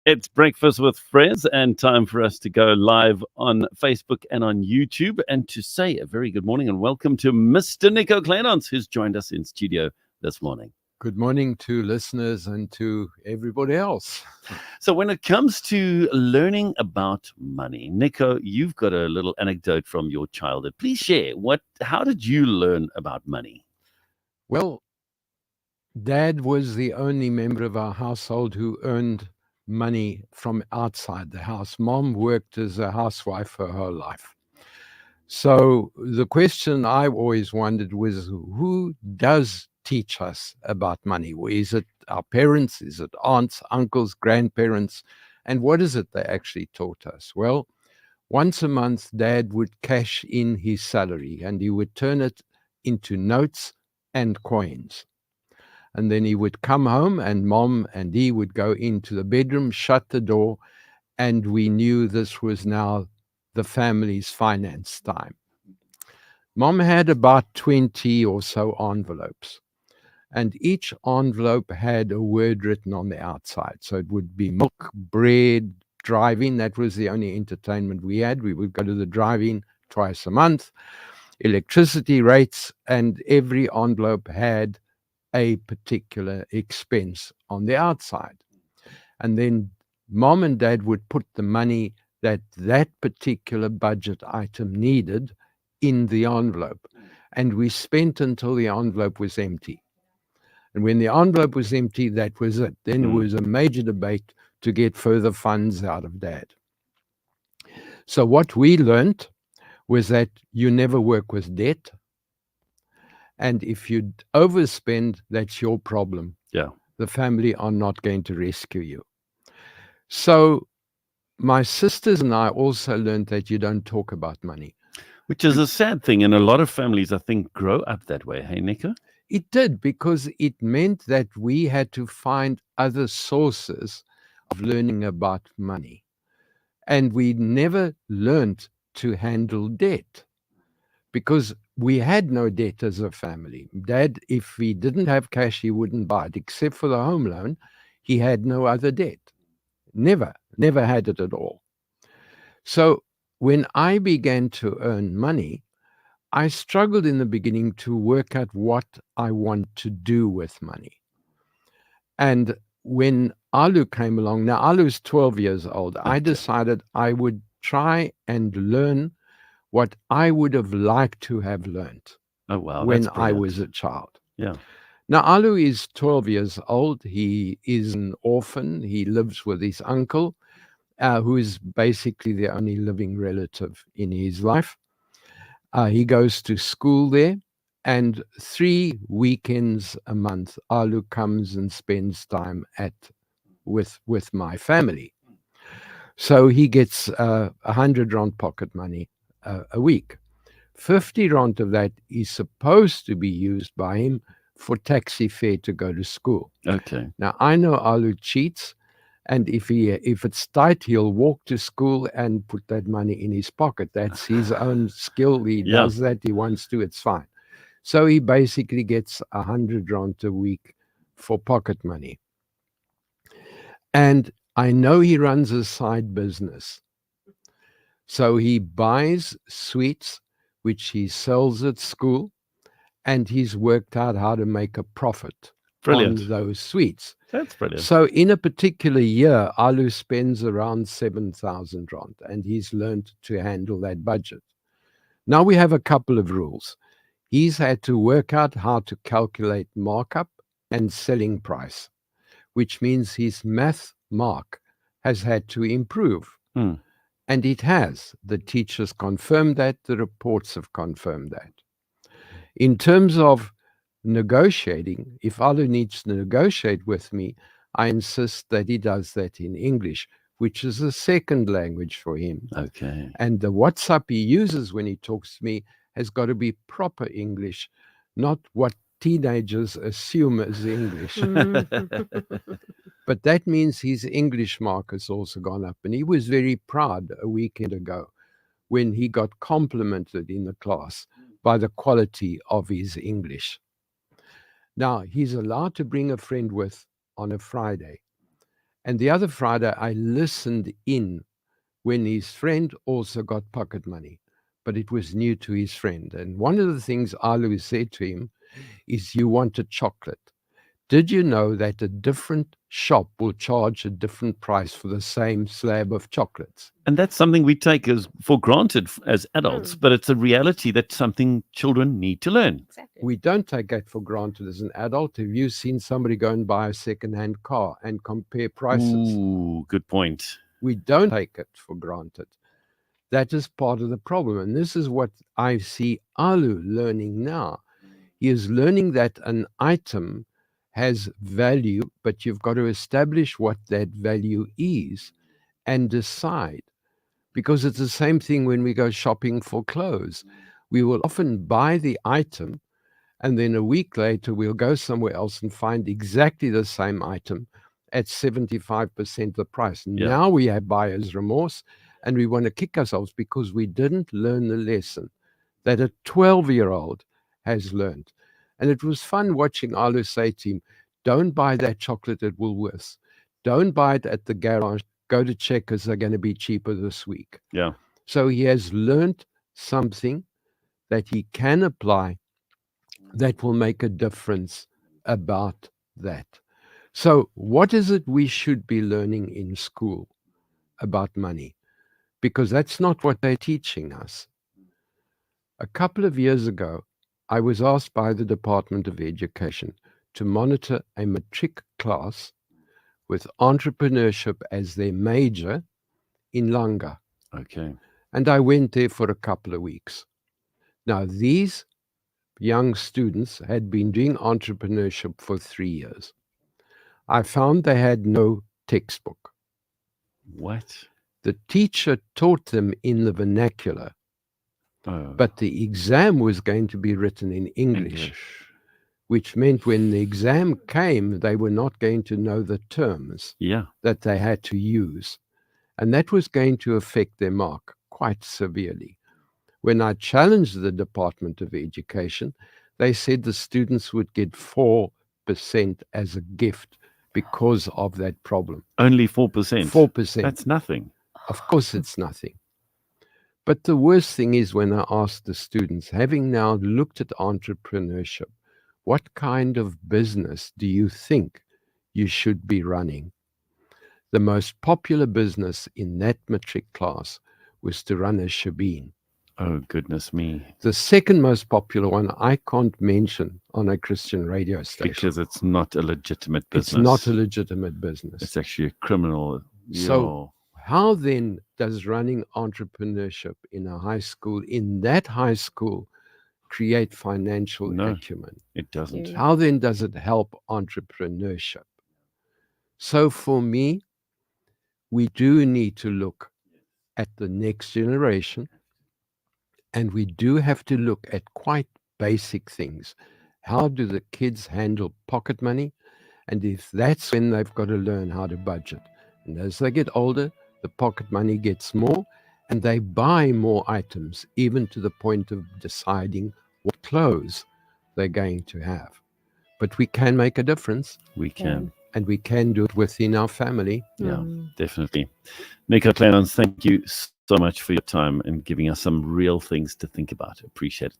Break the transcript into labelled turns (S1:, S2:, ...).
S1: It's Breakfast with Friends and time for us to go live on Facebook and on YouTube and to say a very good morning and welcome to Mr. Nico Kleynhans, who's joined us in studio this morning.
S2: Good morning to listeners and to everybody else.
S1: So when it comes to learning about money, Nico, you've got a little anecdote from your childhood. Please share. How did you learn about money?
S2: Well, Dad was the only member of our household who earned money from outside the house. Mom worked as a housewife her whole life. So the question I always wondered was, who does teach us about money? Is it our parents? Is it aunts, uncles, grandparents? And what is it they actually taught us? Well, once a month, Dad would cash in his salary and he would turn it into notes and coins. And then he would come home and Mom and he would go into the bedroom, shut the door, and we knew this was now the family's finance time. Mom had about 20 or so envelopes, and each envelope had a word written on the outside. So it would be milk, bread, driving. That was the only entertainment we had. We would go to the driving twice a month, electricity rates, and every envelope had a particular expense on the outside. And then Mom and Dad would put the money that particular budget item needed in the envelope. And we spent until the envelope was empty. And when the envelope was empty, that was it. Then there was a major debate to get further funds out of Dad. So what we learned was that you never work with debt. And if you overspend, that's your problem.
S1: Yeah.
S2: The family are not going to rescue you. So my sisters and I also learned that you don't talk about money.
S1: Which is a sad thing. And a lot of families, I think, grow up that way. Hey, Nico?
S2: It did, because it meant that we had to find other sources of learning about money. And we never learned to handle debt because we had no debt as a family. Dad, if he didn't have cash, he wouldn't buy it, except for the home loan. He had no other debt. Never had it at all. So when I began to earn money, I struggled in the beginning to work out what I want to do with money. And when Alu came along, now Alu's 12 years old, I decided I would try and learn what I would have liked to have learned when I was a child.
S1: Yeah.
S2: Now, Alu is 12 years old. He is an orphan. He lives with his uncle, who is basically the only living relative in his life. He goes to school there, and 3 weekends a month, Alu comes and spends time with my family. So he gets 100 rand pocket money a week. 50 rand of that is supposed to be used by him for taxi fare to go to school.
S1: Okay.
S2: Now, I know Alu cheats, and if it's tight, he'll walk to school and put that money in his pocket. That's his own skill. He does that. He wants to. It's fine. So he basically gets 100 rand a week for pocket money. And I know he runs a side business. So he buys sweets, which he sells at school, and he's worked out how to make a profit on those sweets.
S1: That's brilliant.
S2: So in a particular year, Alu spends around 7,000 rand, and he's learned to handle that budget. Now we have a couple of rules. He's had to work out how to calculate markup and selling price, which means his math mark has had to improve. And it has. The teachers confirmed that. The reports have confirmed that. In terms of negotiating, if Alu needs to negotiate with me, I insist that he does that in English, which is a second language for him.
S1: Okay.
S2: And the WhatsApp he uses when he talks to me has got to be proper English, not what teenagers assume as English. But that means his English mark has also gone up. And he was very proud a weekend ago when he got complimented in the class by the quality of his English. Now, he's allowed to bring a friend with on a Friday. And the other Friday, I listened in when his friend also got pocket money, but it was new to his friend. And one of the things Alu said to him is, you want a chocolate. Did you know that a different shop will charge a different price for the same slab of chocolates?
S1: And that's something we take as for granted as adults, but it's a reality that's something children need to learn.
S3: Exactly.
S2: We don't take that for granted as an adult. Have you seen somebody go and buy a second-hand car and compare prices?
S1: Ooh, good point.
S2: We don't take it for granted. That is part of the problem. And this is what I see Alu learning now. He is learning that an item has value, but you've got to establish what that value is and decide. Because it's the same thing when we go shopping for clothes. We will often buy the item, and then a week later, we'll go somewhere else and find exactly the same item at 75% the price.
S1: Yeah.
S2: Now we have buyer's remorse, and we want to kick ourselves because we didn't learn the lesson that a 12-year-old has learned. And it was fun watching Alu say to him, don't buy that chocolate at Woolworths. Don't buy it at the garage. Go to Checkers. They're going to be cheaper this week.
S1: Yeah.
S2: So he has learned something that he can apply that will make a difference about that. So what is it we should be learning in school about money? Because that's not what they're teaching us. A couple of years ago, I was asked by the Department of Education to monitor a matric class with entrepreneurship as their major in Langa.
S1: Okay.
S2: And I went there for a couple of weeks. Now, these young students had been doing entrepreneurship for 3 years. I found they had no textbook.
S1: What?
S2: The teacher taught them in the vernacular,
S1: Oh,
S2: but the exam was going to be written in English, which meant when the exam came, they were not going to know the terms
S1: Yeah.
S2: that they had to use. And that was going to affect their mark quite severely. When I challenged the Department of Education, they said the students would get 4% as a gift because of that problem.
S1: Only 4%.
S2: 4%.
S1: That's nothing.
S2: Of course, it's nothing. But the worst thing is when I asked the students, having now looked at entrepreneurship, what kind of business do you think you should be running? The most popular business in that matric class was to run a shebeen.
S1: Oh, goodness me.
S2: The second most popular one I can't mention on a Christian radio station.
S1: Because it's not a legitimate business.
S2: It's not a legitimate business.
S1: It's actually a criminal.
S2: So how then does running entrepreneurship in a high school, in that high school, create financial acumen?
S1: It doesn't.
S3: Yeah.
S2: How then does it help entrepreneurship? So for me, we do need to look at the next generation, and we do have to look at quite basic things. How do the kids handle pocket money? And if that's when they've got to learn how to budget. And as they get older, the pocket money gets more, and they buy more items, even to the point of deciding what clothes they're going to have. But we can make a difference,
S1: We can.
S2: and we can do it within our family.
S1: Yeah, definitely. Nico Kleynhans, thank you so much for your time and giving us some real things to think about. Appreciate it.